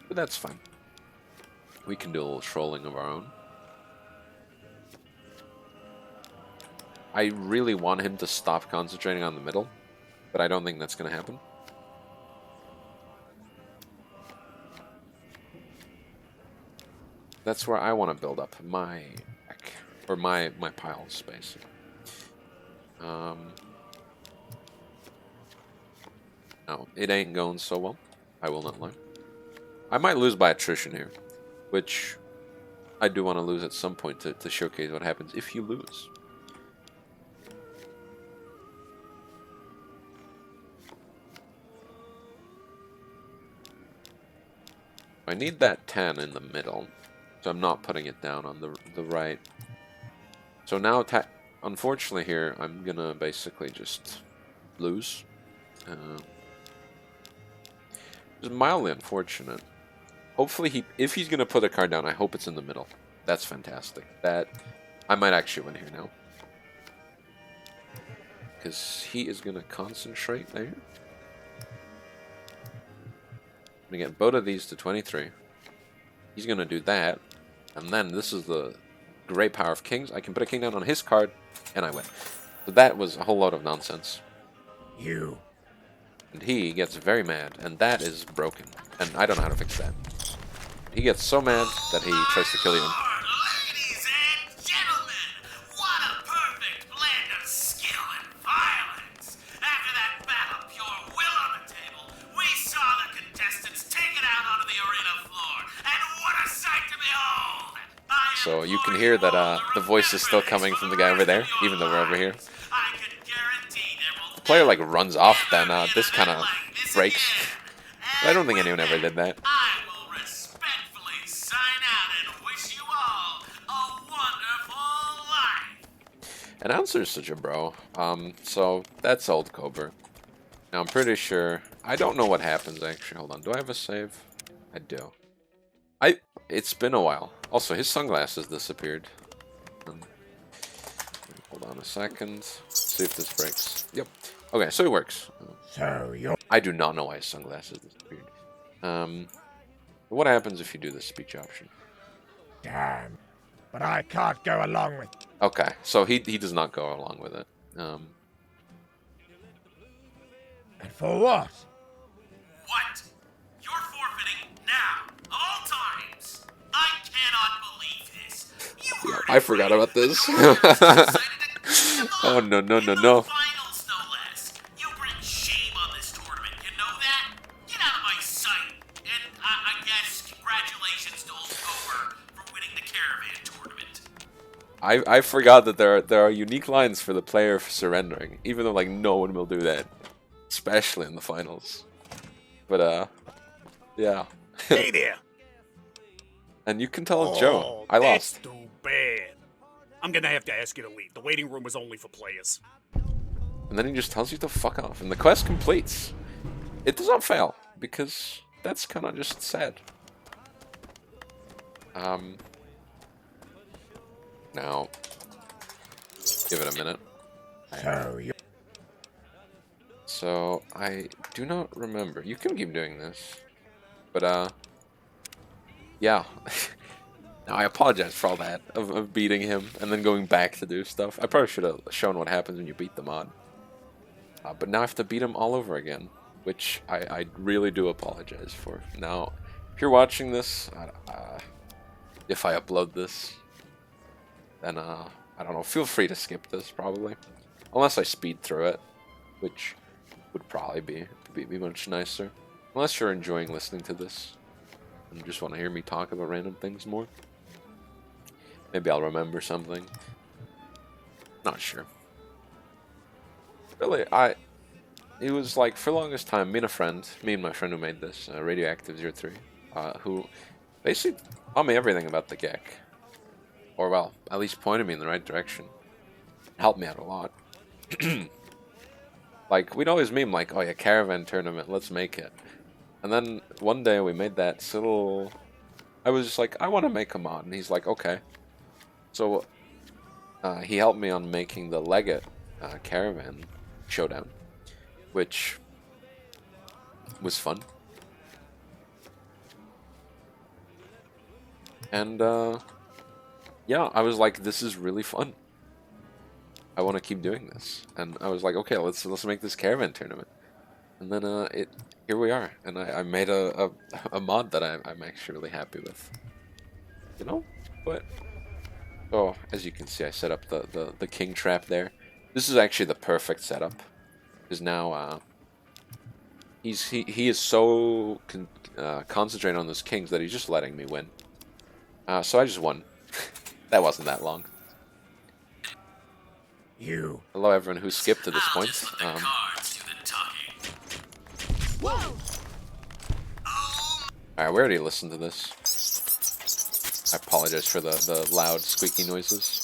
But that's fine. We can do a little trolling of our own. I really want him to stop concentrating on the middle, but I don't think that's going to happen. That's where I want to build up my deck, or my pile of space. No, it ain't going so well. I will not lie. I might lose by attrition here, which I do want to lose at some point to showcase what happens if you lose. I need that 10 in the middle. So I'm not putting it down on the right. So now unfortunately here, I'm gonna basically just lose. It's mildly unfortunate. Hopefully if he's gonna put a card down, I hope it's in the middle. That's fantastic. That, I might actually win here now. Because he is gonna concentrate there. I'm gonna get both of these to 23. He's gonna do that. And then this is the great power of kings. I can put a king down on his card, and I win. So that was a whole lot of nonsense. You. And he gets very mad, and that is broken. And I don't know how to fix that. He gets so mad that he tries to kill you. Ladies and gentlemen, what a perfect blend of skill and violence. After that battle of pure will on the table, we saw the contestants take it out onto the arena floor. And what a sight to behold! So you can hear that the voice is still coming from the guy over there, even though we're over here. The player like runs off, then this kind of breaks. But I don't think anyone ever did that. I will respectfully sign out and wish you all a wonderful life. Announcer's such a bro. So that's old Cobra. Now I'm pretty sure. I don't know what happens actually. Hold on. Do I have a save? I do. It's been a while. Also, his sunglasses disappeared. Hold on a second. See if this breaks. Yep. Okay, so it works. So you're... I do not know why his sunglasses disappeared. What happens if you do the speech option? Damn. But I can't go along with... Okay, so he does not go along with it. And for what? What? You're forfeiting now, of all times. I cannot believe this. You Yeah, heard I it forgot right. about this. The Warriors decided to clean them Oh, up no, no, in no, the no. finals, no less. You bring shame on this tournament. You know that? Get out of my sight. And I guess congratulations to Old Cobra for winning the Caravan Tournament. I forgot that there are unique lines for the player surrendering, even though like no one will do that, especially in the finals. But yeah. Hey there. And you can tell Oh, Joe, I that's lost. too bad. I'm gonna have to ask you to leave. The waiting room is only for players. And then he just tells you to fuck off, and the quest completes. It does not fail because that's kind of just sad. Now, give it a minute. So you're... So, I do not remember. You can keep doing this. But, yeah. Now, I apologize for all that, of beating him, and then going back to do stuff. I probably should have shown what happens when you beat the mod. But now I have to beat him all over again, which I really do apologize for. Now, if you're watching this, if I upload this, then, I don't know, feel free to skip this, probably. Unless I speed through it, which would probably be much nicer. Unless you're enjoying listening to this and just want to hear me talk about random things more. Maybe I'll remember something. Not sure. Really, it was like, for the longest time, me and my friend who made this, Radioactive03, who basically taught me everything about the Gek. Or, well, at least pointed me in the right direction. Helped me out a lot. Like, we'd always meme like, oh yeah, Caravan Tournament, let's make it. And then one day we made that little... I was just like, I want to make a mod. And he's like, okay. So, he helped me on making the Legate Caravan Showdown. Which was fun. And, yeah, I was like, this is really fun. I want to keep doing this. And I was like, okay, let's make this Caravan Tournament. And then here we are. And I made a mod that I'm actually really happy with. You know? But oh, as you can see, I set up the king trap there. This is actually the perfect setup. Because now he is so concentrated on those kings that he's just letting me win. So I just won. That wasn't that long. You. Hello everyone who skipped to this point. Alright, we already listened to this. I apologize for the loud squeaky noises.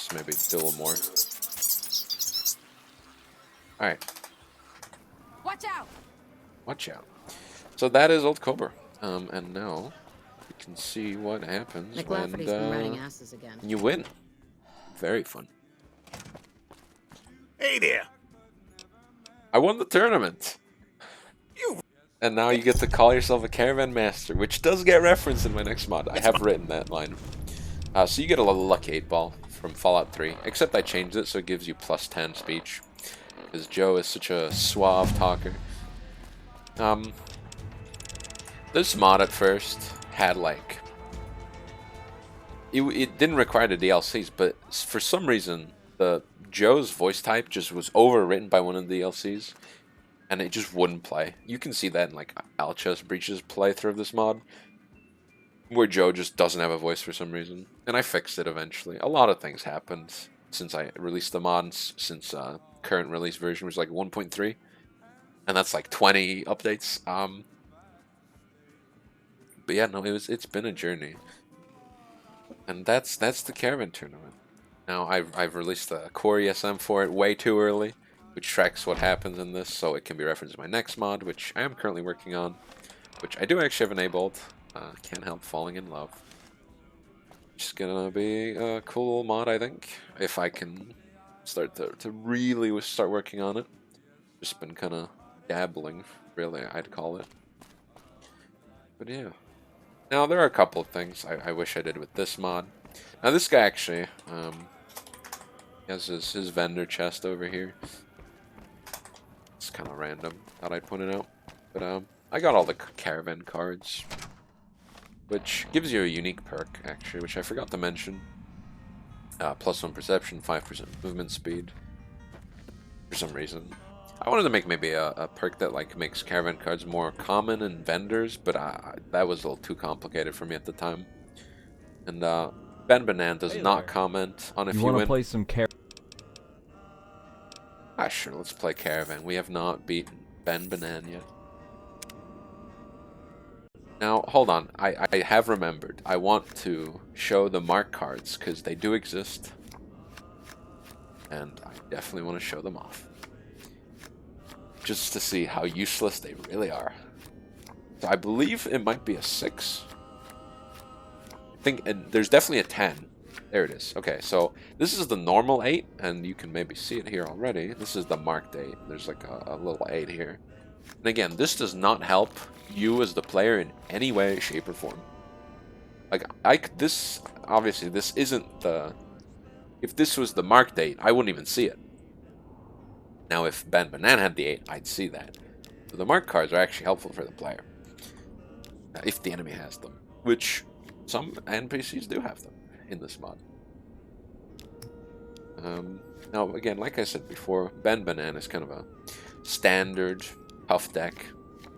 just maybe do a little more. Alright. Watch out! Watch out. So that is Old Cobra. And now we can see what happens when been running asses again. you win. Very fun. Hey there. I won the tournament. And now you get to call yourself a Caravan Master, which does get referenced in my next mod. I have written that line. So you get a little lucky 8-ball from Fallout 3, except I changed it so it gives you +10 speech, because Joe is such a suave talker. This mod at first had like... It didn't require the DLCs, but for some reason, Joe's voice type just was overwritten by one of the DLCs. And it just wouldn't play. You can see that in like Alchest Breach's playthrough of this mod, where Joe just doesn't have a voice for some reason. And I fixed it eventually. A lot of things happened since I released the mod, since current release version was like 1.3. And that's like 20 updates. But yeah, no, it's been a journey. And that's the Caravan Tournament. Now I've released a core ESM for it way too early, which tracks what happens in this, so it can be referenced in my next mod, which I am currently working on, which I do actually have enabled. Can't help falling in love. Just gonna be a cool mod, I think, if I can start to really start working on it. Just been kind of dabbling, really, I'd call it. But yeah. Now, there are a couple of things I wish I did with this mod. Now, this guy actually has his vendor chest over here. It's kind of random, thought I'd point it out. But I got all the caravan cards, which gives you a unique perk, actually, which I forgot to mention. +1 perception, 5% movement speed. For some reason. I wanted to make maybe a perk that like makes caravan cards more common in vendors, but that was a little too complicated for me at the time. And Ben Banan does not comment on if you win. Want to play some Sure, let's play Caravan. We have not beaten Ben Banan yet. Now, hold on. I have remembered. I want to show the mark cards, because they do exist. And I definitely want to show them off. Just to see how useless they really are. So I believe it might be a 6. I think there's definitely a 10. There it is. Okay, so this is the normal 8, and you can maybe see it here already. This is the marked 8. There's like a little 8 here. And again, this does not help you as the player in any way, shape, or form. Like, obviously, this isn't the... If this was the marked 8, I wouldn't even see it. Now, if Ben Banan had the 8, I'd see that. So the marked cards are actually helpful for the player. If the enemy has them. Which some NPCs do have them in this mod. Now, again, like I said before, Ben Banan is kind of a standard tough deck.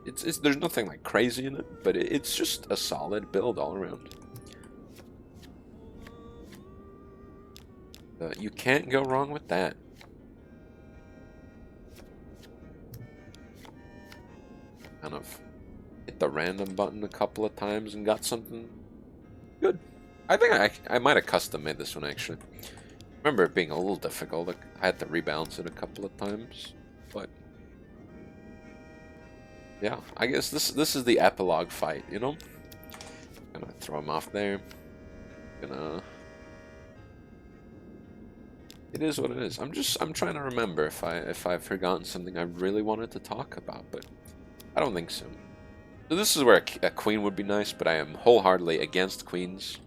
There's nothing like crazy in it, but it's just a solid build all around. You can't go wrong with that. Kind of hit the random button a couple of times and got something good. I think I might have custom made this one, actually. I remember it being a little difficult. Like, I had to rebalance it a couple of times, but yeah, I guess this is the epilogue fight, you know? Gonna throw him off there. It is what it is. I'm trying to remember if I've forgotten something I really wanted to talk about, but I don't think so. So this is where a queen would be nice, but I am wholeheartedly against queens.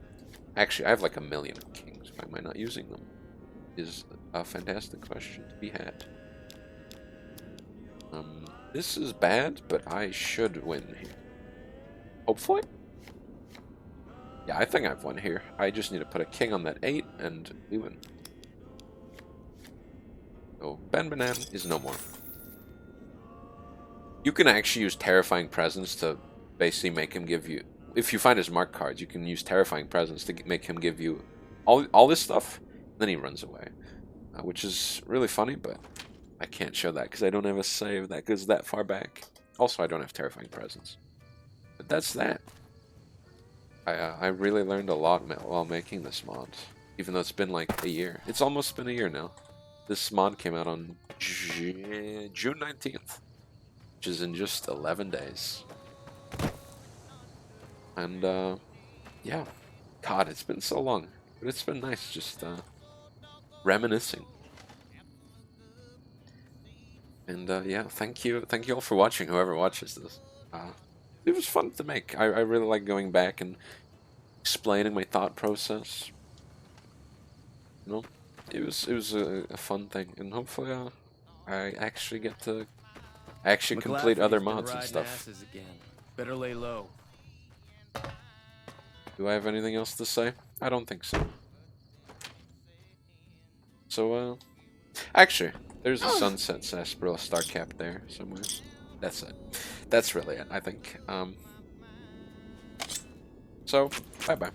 Actually, I have like 1 million kings. Why am I not using them? Is a fantastic question to be had. This is bad, but I should win here. Hopefully. Yeah, I think I've won here. I just need to put a king on that 8, and we win. So, Ben Banan is no more. You can actually use Terrifying Presence to basically make him give you... If you find his mark cards, you can use Terrifying Presence to make him give you all this stuff, and then he runs away. Which is really funny, but I can't show that because I don't have a save that goes that far back. Also, I don't have Terrifying Presence. But that's that. I really learned a lot while making this mod. even though it's been like a year. It's almost been a year now. This mod came out on June 19th, which is in just 11 days. And yeah, God, it's been so long, but it's been nice just reminiscing. And yeah, thank you all for watching, whoever watches this. It was fun to make. I really like going back and explaining my thought process. You know, it was a fun thing, and hopefully I actually get to complete other mods and stuff. Better lay low. Do I have anything else to say? I don't think so. So actually, there's a Sunset Sarsaparilla star cap there somewhere. That's it. That's really it, I think. So bye bye.